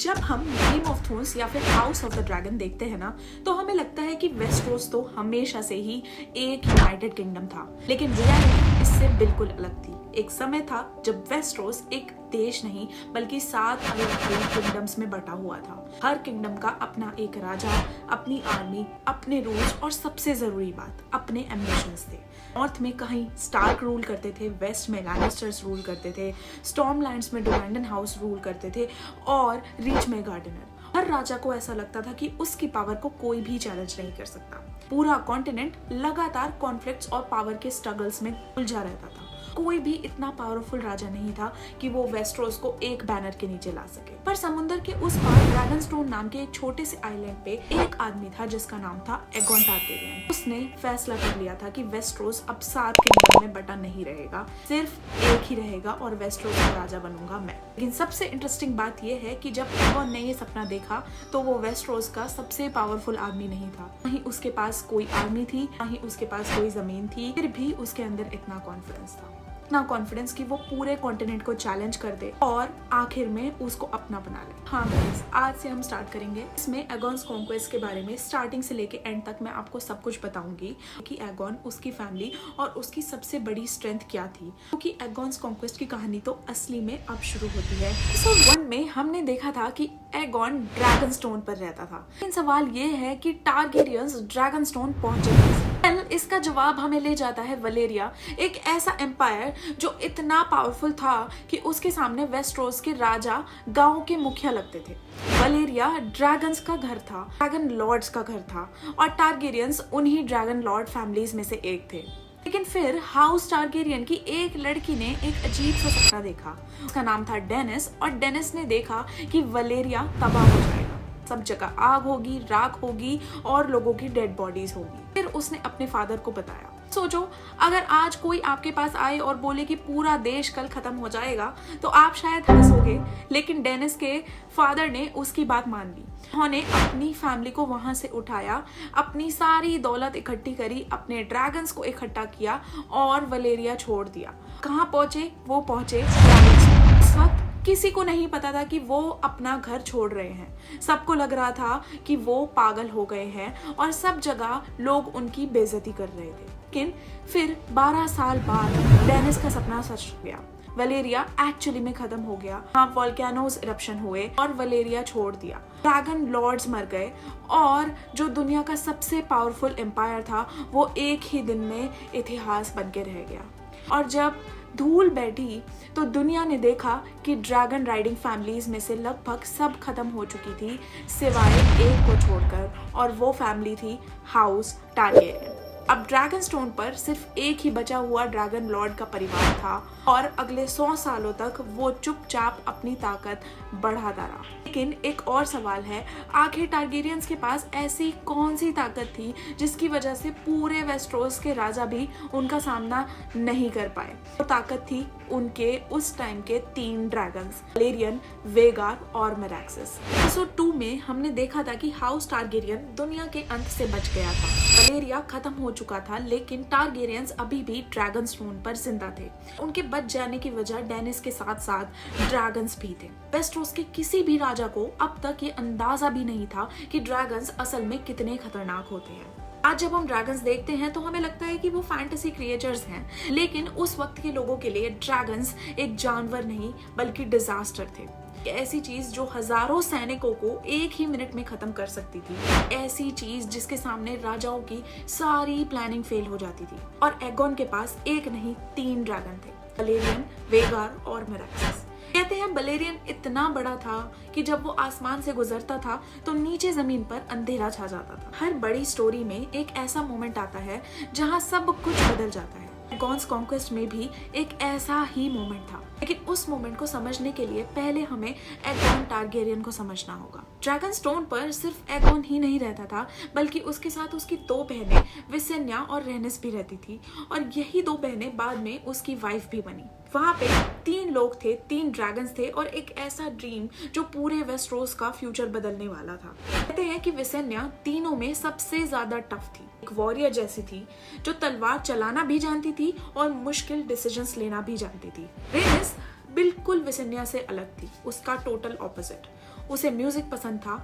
जब हम game of thrones या फिर हाउस ऑफ द ड्रैगन देखते हैं ना, तो हमें लगता है कि वेस्टरोस तो हमेशा से ही एक यूनाइटेड किंगडम था, लेकिन रियलिटी इससे बिल्कुल अलग थी। एक समय था जब वेस्टरोस एक देश नहीं बल्कि 7 अलग-अलग किंगडम्स में बटा हुआ था। हर किंगडम का अपना एक राजा, अपनी आर्मी, अपने रूल्स और सबसे जरूरी बात, अपने एम्बिशंस थे। नॉर्थ में कहीं स्टार्क रूल करते थे, वेस्ट में लैनिस्टर्स रूल करते थे, स्टॉर्मलैंड्स में डुरैंडन हाउस रूल करते थे और रीच में गार्डनर। हर राजा को ऐसा लगता था कि उसकी पावर को कोई भी चैलेंज नहीं कर सकता। पूरा कॉन्टिनेंट लगातार कॉन्फ्लिक्ट्स और पावर के स्ट्रगल्स में उलझा रहता था। कोई भी इतना पावरफुल राजा नहीं था कि वो वेस्टरोस को एक बैनर के नीचे ला सके। पर समुद्र के उस पार ड्रैगनस्टोन नाम के एक छोटे से आइलैंड पे एक आदमी था जिसका नाम था एगोन टारगेरियन। उसने फैसला कर लिया था कि वेस्टरोस अब 7 किंगडम में बटा नहीं रहेगा, सिर्फ एक ही रहेगा और वेस्टरोस का राजा बनूंगा मैं। लेकिन सबसे इंटरेस्टिंग बात यह है कि जब एगोन ने ये सपना देखा तो वो वेस्टरोस का सबसे पावरफुल आदमी नहीं था। ना ही उसके पास कोई आर्मी थी, ना ही उसके पास कोई जमीन थी, फिर भी उसके अंदर इतना कॉन्फिडेंस था, इतना कॉन्फिडेंस कि वो पूरे कॉन्टिनेंट को चैलेंज कर दे और आखिर में उसको अपना बना ले। हाँ गाइस, आज से हम स्टार्ट करेंगे। इसमें एगोन्स कॉन्क्वेस्ट के बारे में स्टार्टिंग से लेके एंड तक मैं आपको सब कुछ बताऊंगी कि एगोन, उसकी फैमिली और उसकी सबसे बड़ी स्ट्रेंथ क्या थी, क्योंकि एगोन्स कॉन्क्वेस्ट की कहानी तो असली में अब शुरू होती है। एपिसोड 1 में हमने देखा था कि एगोन ड्रैगनस्टोन पर रहता था। लेकिन सवाल ये है कि टारगेरियंस ड्रैगनस्टोन पहुंचे। इसका जवाब हमें ले जाता है वलेरिया, एक ऐसा एम्पायर जो इतना पावरफुल था कि उसके सामने वेस्टरोस के राजा गांव के मुखिया लगते थे। वलेरिया ड्रैगन्स का घर था, ड्रैगन लॉर्ड्स का घर था और टारगेरियंस उन्हीं ड्रैगन लॉर्ड फैमिलीज में से एक थे। लेकिन फिर हाउस टारगेरियन की एक लड़की ने एक अजीब सा सपना देखा। उसका नाम था डेनिस और डेनिस ने देखा कि वलेरिया तबाह हो जाएगा, सब जगह आग होगी, राख होगी और लोगों की डेड बॉडीज होगी। फिर उसने अपने फादर को बताया। सोचो, अगर आज कोई आपके पास आए और बोले कि पूरा देश कल खत्म हो जाएगा तो आप शायद हंसोगे, लेकिन डेनिस के फादर ने उसकी बात मान ली। उन्होंने अपनी फैमिली को वहां से उठाया, अपनी सारी दौलत इकट्ठी करी, अपने ड्रैगन्स को इकट्ठा किया और वलेरिया छोड़ दिया। कहाँ पहुंचे? वो पहुंचे ड्रैगन्स। इस वक्त किसी को नहीं पता था कि वो अपना घर छोड़ रहे हैं। सबको लग रहा था कि वो पागल हो गए हैं और सब जगह लोग उनकी बेइज्जती कर रहे थे। लेकिन फिर 12 साल बाद डेनिस का सपना सच हो गया। वलेरिया एक्चुअली में खत्म हो गया। वहाँ वोल्केनोस इरप्शन हुए और वलेरिया छोड़ दिया। ड्रैगन लॉर्ड्स मर गए और जो दुनिया का सबसे पावरफुल एम्पायर था वो एक ही दिन में इतिहास बन के रह गया। और जब धूल बैठी तो दुनिया ने देखा कि ड्रैगन राइडिंग फैमिलीज में से लगभग सब खत्म हो चुकी थी सिवाय एक को छोड़कर, और वो फैमिली थी हाउस टारगेरियन। अब ड्रैगनस्टोन पर सिर्फ एक ही बचा हुआ ड्रैगन लॉर्ड का परिवार था और अगले 100 सालों तक वो चुपचाप अपनी ताकत बढ़ाता रहा। लेकिन एक और सवाल है, आखिर टारगेरियंस के पास ऐसी कौन सी ताकत थी जिसकी वजह से पूरे वेस्टरोस के राजा भी उनका सामना नहीं कर पाए? वो ताकत थी उनके उस टाइम के 3 ड्रैगन्स, वलेरियन, वेगार और मेरैक्सिस। एपिसोड 2 में हमने देखा था कि हाउस टारगेरियन दुनिया के अंत से बच गया था। वलेरिया खत्म हो चुका था, लेकिन टारगेरियंस अभी भी ड्रैगनस्टोन पर जिंदा थे। उनके बच जाने की वजह डेनिस के साथ साथ ड्रैगन्स भी थे। वेस्टरोस के किसी भी राजा को अब तक ये अंदाजा भी नहीं था कि ड्रैगन्स असल में कितने खतरनाक होते हैं। आज जब हम ड्रैगन्स देखते हैं तो हमें लगता है कि वो फैंटेसी क्रिएचर्स हैं, लेकिन उस वक्त के लोगों के लिए ड्रैगन्स एक जानवर नहीं बल्कि डिजास्टर थे। ऐसी चीज जो हजारों सैनिकों को एक ही मिनट में खत्म कर सकती थी, ऐसी चीज जिसके सामने राजाओं की सारी प्लानिंग फेल हो जाती थी। और एगोन के पास एक नहीं 3 ड्रैगन थे, वलेरियन, वेगार और मेरैक्सिस। कहते हैं वलेरियन इतना बड़ा था कि जब वो आसमान से गुजरता था तो नीचे जमीन पर अंधेरा छा जाता था। हर बड़ी स्टोरी में एक ऐसा मोमेंट आता है जहाँ सब कुछ बदल जाता है। एगोन्स कॉन्क्वेस्ट में भी एक ऐसा ही मोमेंट था, लेकिन उस मोमेंट को समझने के लिए पहले हमें एगोन टारगेरियन को समझना होगा। ड्रैगनस्टोन पर सिर्फ एगोन ही नहीं रहता था, बल्कि उसके साथ उसकी 2 बहनें विसेन्या और रेनिस भी रहती थी, और यही 2 बहनें बाद में उसकी वाइफ भी बनी। वहां पे 3 लोग थे, 3 ड्रैगन्स थे और एक ऐसा ड्रीम जो पूरे वेस्टरोस का फ्यूचर बदलने वाला था। कहते हैं कि विसेन्या तीनों में सबसे ज्यादा टफ थी, एक वॉरियर जैसी थी जो तलवार चलाना भी जानती थी और मुश्किल डिसीजंस लेना भी जानती थी। रेनिस बिल्कुल विसेन्या से अलग थी, उसका टोटल ऑपोजिट। उसे म्यूजिक पसंद था,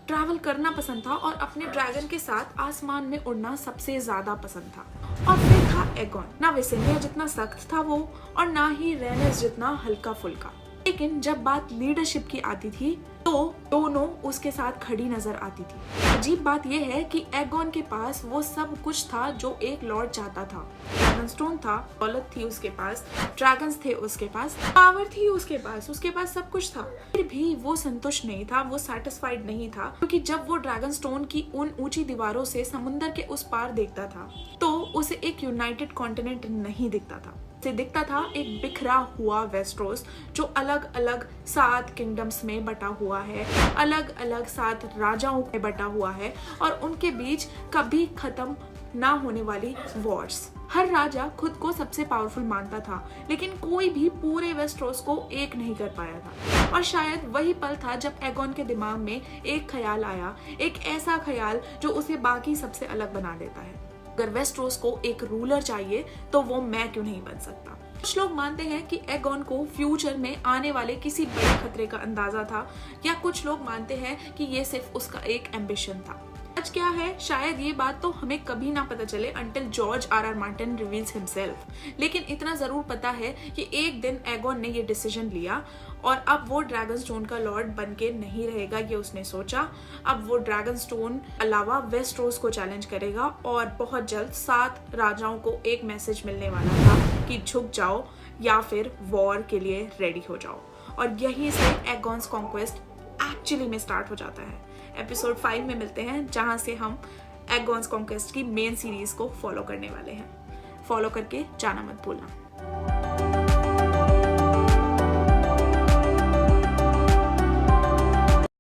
ट्रैवल करना पसंद था और अपने ड्रैगन के साथ आसमान में उड़ना सबसे ज्यादा पसंद था। और फिर था एगोन। ना विसेनिया जितना सख्त था वो और ना ही रेनेस जितना हल्का फुल्का, लेकिन जब बात लीडरशिप की आती थी तो दोनों उसके साथ खड़ी नजर आती थी। अजीब बात यह है कि एगोन के पास वो सब कुछ था जो एक लॉर्ड चाहता था। ड्रैगनस्टोन था, दौलत थी उसके पास, ड्रैगन्स थे उसके पास, पावर थी उसके पास सब कुछ था। फिर भी वो संतुष्ट नहीं था, वो सेटिस्फाइड नहीं था, क्योंकि जब वो ड्रैगनस्टोन की उन ऊंची दीवारों से समुंदर के उस पार देखता था तो उसे एक यूनाइटेड कॉन्टिनेंट नहीं दिखता था। से दिखता था एक बिखरा हुआ वेस्टरोस जो अलग अलग 7 किंगडम्स में बटा हुआ है, अलग अलग 7 राजाओं में बटा हुआ है और उनके बीच कभी खत्म ना होने वाली वॉर्स। हर राजा खुद को सबसे पावरफुल मानता था, लेकिन कोई भी पूरे वेस्टरोस को एक नहीं कर पाया था। और शायद वही पल था जब एगोन के दिमाग में एक ख्याल आया, एक ऐसा ख्याल जो उसे बाकी सबसे अलग बना देता है। अगर वेस्टरोस को एक रूलर चाहिए तो वो मैं क्यों नहीं बन सकता। कुछ लोग मानते हैं कि एगोन को फ्यूचर में आने वाले किसी बड़े खतरे का अंदाजा था, या कुछ लोग मानते हैं कि ये सिर्फ उसका एक एम्बिशन था। सच क्या है, शायद ये बात तो हमें कभी ना पता चले until George R.R. Martin reveals himself. लेकिन इतना जरूर पता है कि एक दिन एगोन ने ये डिसीजन लिया और अब वो ड्रैगनस्टोन का लॉर्ड बन के नहीं रहेगा, ये उसने सोचा। अब वो ड्रैगनस्टोन अलावा वेस्टरोस को चैलेंज करेगा और बहुत जल्द 7 राजाओं को एक मैसेज मिलने वाला था कि झुक जाओ या फिर वॉर के लिए रेडी हो जाओ। और यहीं से एगोन्स कॉन्क्वेस्ट एक्चुअली में स्टार्ट हो जाता है। एपिसोड 5 में मिलते हैं, जहां से हम एगोन्स कॉन्क्वेस्ट की मेन सीरीज को फॉलो करने वाले हैं। फॉलो करके जाना मत भूलना।